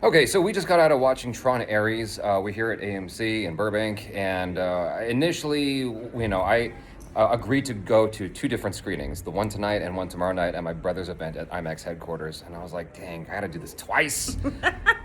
Okay, so we just got out of watching Tron ARES. We're here at AMC in Burbank, and initially, I agreed to go to two different screenings, the one tonight and one tomorrow night at my brother's event at IMAX headquarters. And I was like, dang, I gotta do this twice.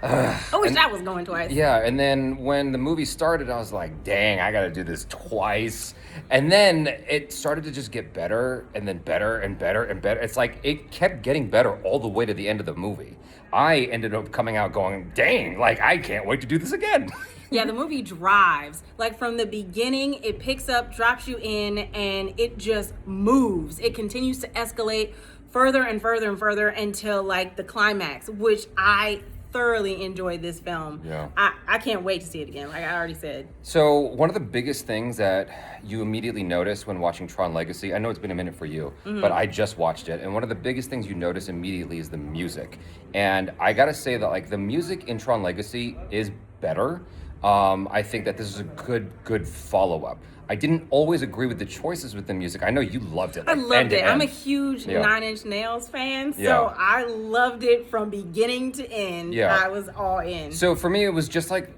I wish I was going twice. Yeah, and then when the movie started, I was like, dang, I gotta do this twice. And then it started to just get better, and then better and better and better. It's like it kept getting better all the way to the end of the movie. I ended up coming out going, dang, like I can't wait to do this again. Yeah, the movie drives. Like from the beginning, it picks up, drops you in, and it just moves. It continues to escalate further and further and further until like the climax, which I thoroughly enjoyed this film. Yeah. I can't wait to see it again, like I already said. So one of the biggest things that you immediately notice when watching Tron Legacy, I know it's been a minute for you, but I just watched it, and one of the biggest things you notice immediately is the music. And I gotta say that like the music in Tron Legacy is better. I think that this is a good follow-up. I didn't always agree with the choices with the music. I know you loved it. Like, I loved it. end. I'm a huge Nine Inch Nails fan, so Yeah. I loved it from beginning to end. Yeah. I was all in. So for me, it was just like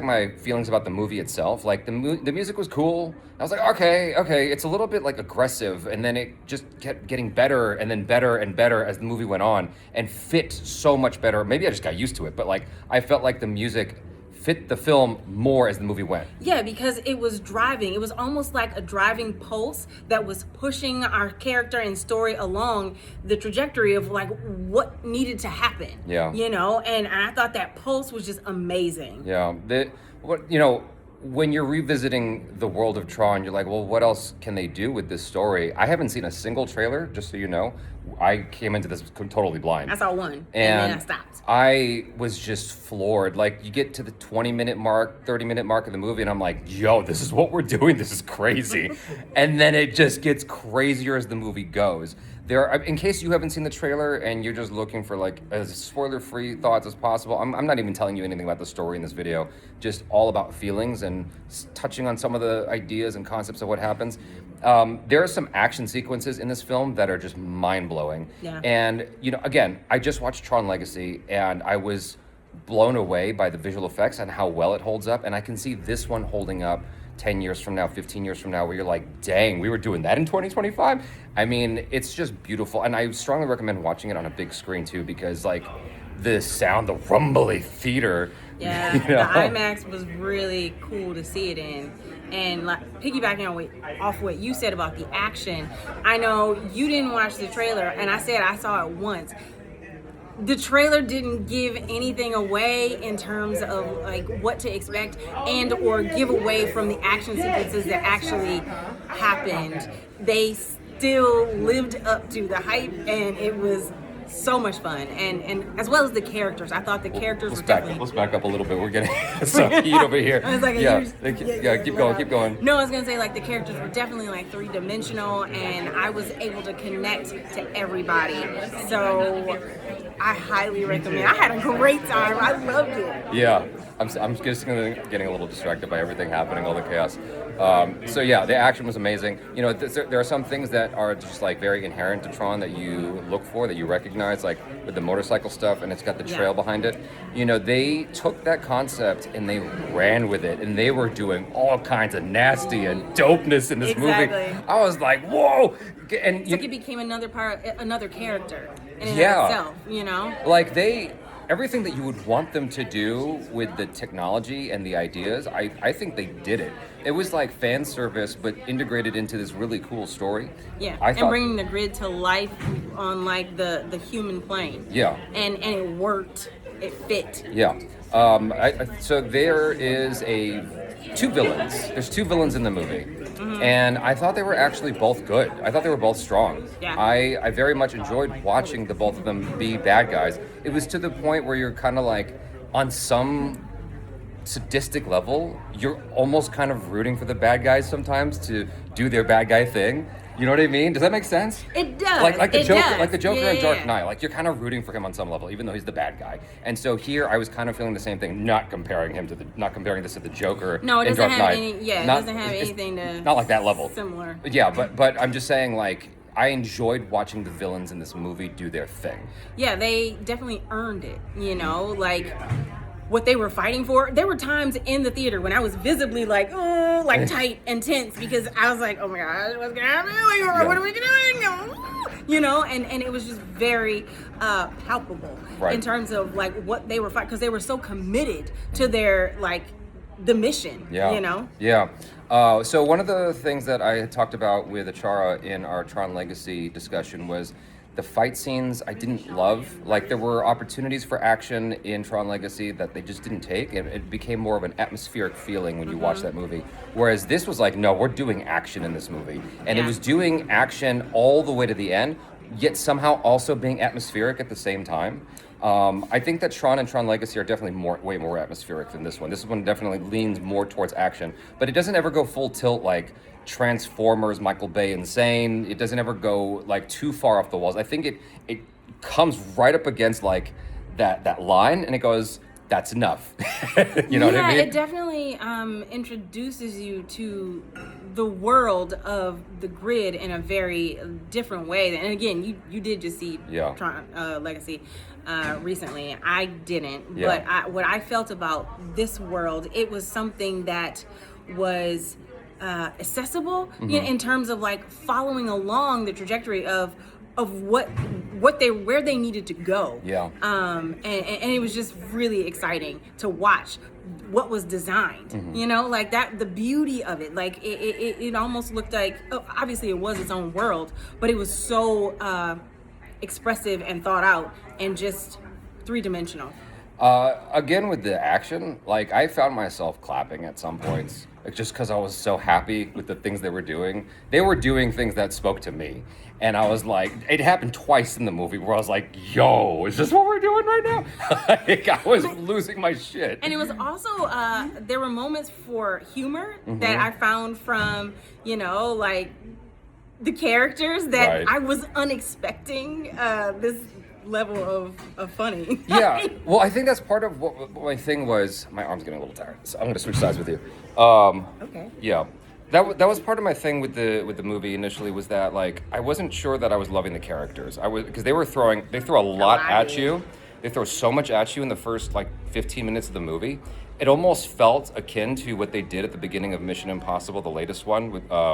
my feelings about the movie itself. Like the music was cool. I was like, okay, it's a little bit like aggressive, and then it just kept getting better and then better and better as the movie went on, and fit so much better. Maybe I just got used to it, but like I felt like the music fit the film more as the movie went. Yeah, because it was driving. It was almost like a driving pulse that was pushing our character and story along the trajectory of like what needed to happen. Yeah. And I thought that pulse was just amazing. Yeah. When you're revisiting the world of Tron, you're like, well, what else can they do with this story? I haven't seen a single trailer, just so you know. I came into this totally blind. I saw one, and then I stopped. I was just floored. Like, you get to the 20-minute mark, 30-minute mark of the movie, and I'm like, yo, this is what we're doing. This is crazy. And then it just gets crazier as the movie goes. In case you haven't seen the trailer and you're just looking for like as spoiler-free thoughts as possible, I'm not even telling you anything about the story in this video, just all about feelings and touching on some of the ideas and concepts of what happens. There are some action sequences in this film that are just mind-blowing. Yeah. And, again, I just watched Tron Legacy and I was blown away by the visual effects and how well it holds up. And I can see this one holding up 10 years from now, 15 years from now, where you're like, dang, we were doing that in 2025? I mean, it's just beautiful. And I strongly recommend watching it on a big screen, too, because, like, the sound, the rumbly theater. Yeah, the IMAX was really cool to see it in. And like piggybacking off what you said about the action, I know you didn't watch the trailer, and I said I saw it once. The trailer didn't give anything away in terms of like what to expect and or give away from the action sequences that actually happened. They still lived up to the hype, and it was so much fun, and as well as the characters. I thought the characters were definitely... Let's back up a little bit. We're getting some heat over here. I was like, keep going. No, I was gonna say like the characters were definitely like three-dimensional, and I was able to connect to everybody. So I highly recommend. I had a great time. I loved it. Yeah, I'm just getting a little distracted by everything happening, all the chaos. So yeah, the action was amazing. There are some things that are just like very inherent to Tron that you look for, that you recognize, like with the motorcycle stuff, and it's got the trail behind it. They took that concept and they ran with it, and they were doing all kinds of nasty and dopeness in this movie. I was like, whoa! And it's like it became another character in and yeah. of itself. Like everything that you would want them to do with the technology and the ideas, I think they did it. It was like fan service, but integrated into this really cool story. Yeah, and bringing the grid to life on like the human plane. Yeah. And it worked. It fit. Yeah. So there is two villains. There's two villains in the movie. Mm-hmm. And I thought they were actually both good. I thought they were both strong. Yeah. I very much enjoyed watching the both of them be bad guys. It was to the point where you're kind of like, on some sadistic level, you're almost kind of rooting for the bad guys sometimes to do their bad guy thing. You know what I mean? Does that make sense? It does. Like the Joker, does. Like the Joker in Dark Knight. Like you're kind of rooting for him on some level, even though he's the bad guy. And so here, I was kind of feeling the same thing. Not comparing this to the Joker. No, it doesn't have Dark any. Knight. Yeah, it doesn't have anything to. Not like that level. Similar. Yeah, but I'm just saying, like, I enjoyed watching the villains in this movie do their thing. Yeah, they definitely earned it, you know, like what they were fighting for. There were times in the theater when I was visibly like, oh, like tight and tense because I was like, oh my gosh, what's gonna happen? Like, what are we doing? You know, and it was just very palpable in terms of like what they were fighting, because they were so committed to their like the mission, you know? Yeah. So one of the things that I had talked about with Achara in our Tron Legacy discussion was the fight scenes I didn't love. Like, there were opportunities for action in Tron Legacy that they just didn't take. It became more of an atmospheric feeling when you watch that movie. Whereas this was like, no, we're doing action in this movie. And it was doing action all the way to the end, yet somehow also being atmospheric at the same time. I think that Tron and Tron Legacy are definitely way more atmospheric than this one. This one definitely leans more towards action, but it doesn't ever go full tilt like Transformers, Michael Bay Insane. It doesn't ever go like too far off the walls. I think it comes right up against like that line, and it goes, that's enough. You know what I mean? It definitely introduces you to the world of the grid in a very different way. And again, you did just see Tron Legacy recently. I didn't. But what I felt about this world, it was something that was accessible in terms of like following along the trajectory of where they needed to go. And it was just really exciting to watch what was designed. You know, like that, the beauty of it. Like it almost looked like, obviously it was its own world, but it was so expressive and thought out and just three-dimensional. Again, with the action, like I found myself clapping at some points, like, just because I was so happy with the things they were doing. They were doing things that spoke to me. And I was like, it happened twice in the movie where I was like, yo, is this what we're doing right now? Like, I was losing my shit. And it was also, there were moments for humor that I found from, you know, like the characters that I was unexpecting this level of funny. Yeah, well, I think that's part of what my thing was. My arm's getting a little tired, so I'm going to switch sides with you. Okay. Yeah. That was part of my thing with the movie initially, was that like I wasn't sure that I was loving the characters. Because they throw a lot at you. They throw so much at you in the first like 15 minutes of the movie. It almost felt akin to what they did at the beginning of Mission Impossible, the latest one with I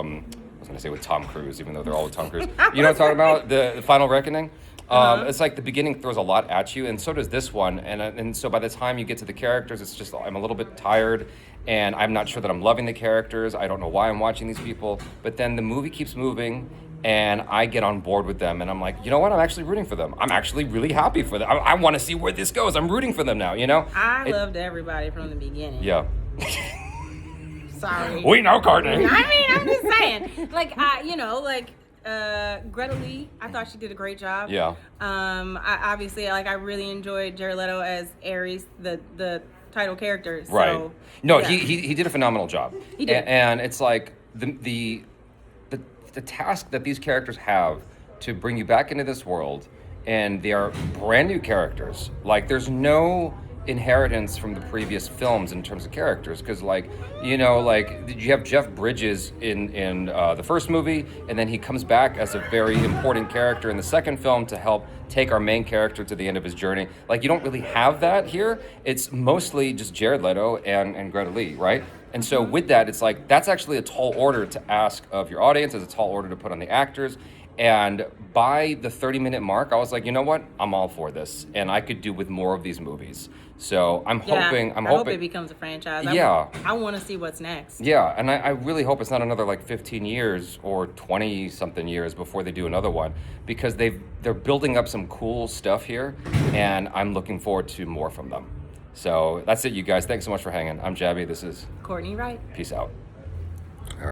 was gonna say with Tom Cruise, even though they're all with Tom Cruise. You know what I'm talking about? The Final Reckoning. It's like the beginning throws a lot at you, and so does this one. And so by the time you get to the characters, it's just I'm a little bit tired, and I'm not sure that I'm loving the characters. I don't know why I'm watching these people. But then the movie keeps moving, and I get on board with them, and I'm like, you know what? I'm actually rooting for them. I'm actually really happy for them. I want to see where this goes. I'm rooting for them now. You know? I loved everybody from the beginning. Yeah. Sorry. We know, Cortney. I mean, I'm just saying, like, you know, like. Greta Lee, I thought she did a great job. Yeah. I really enjoyed Jared Leto as ARES, the title character. Right. So, no, he did a phenomenal job. He did. And it's like the task that these characters have to bring you back into this world, and they are brand new characters. Like, there's no inheritance from the previous films in terms of characters, because like, you know, like you have Jeff Bridges in the first movie, and then he comes back as a very important character in the second film to help take our main character to the end of his journey. Like, you don't really have that here. It's mostly just Jared Leto and Greta Lee, right? And so with that, it's like, that's actually a tall order to ask of your audience. It's a tall order to put on the actors. And by the 30-minute mark, I was like, you know what? I'm all for this. And I could do with more of these movies. So I'm hoping... I hope it becomes a franchise. Yeah. I want to see what's next. Yeah, and I really hope it's not another like 15 years or 20-something years before they do another one, because they're building up some cool stuff here, and I'm looking forward to more from them. So that's it, you guys. Thanks so much for hanging. I'm Jaby. This is Cortney Wright. Peace out.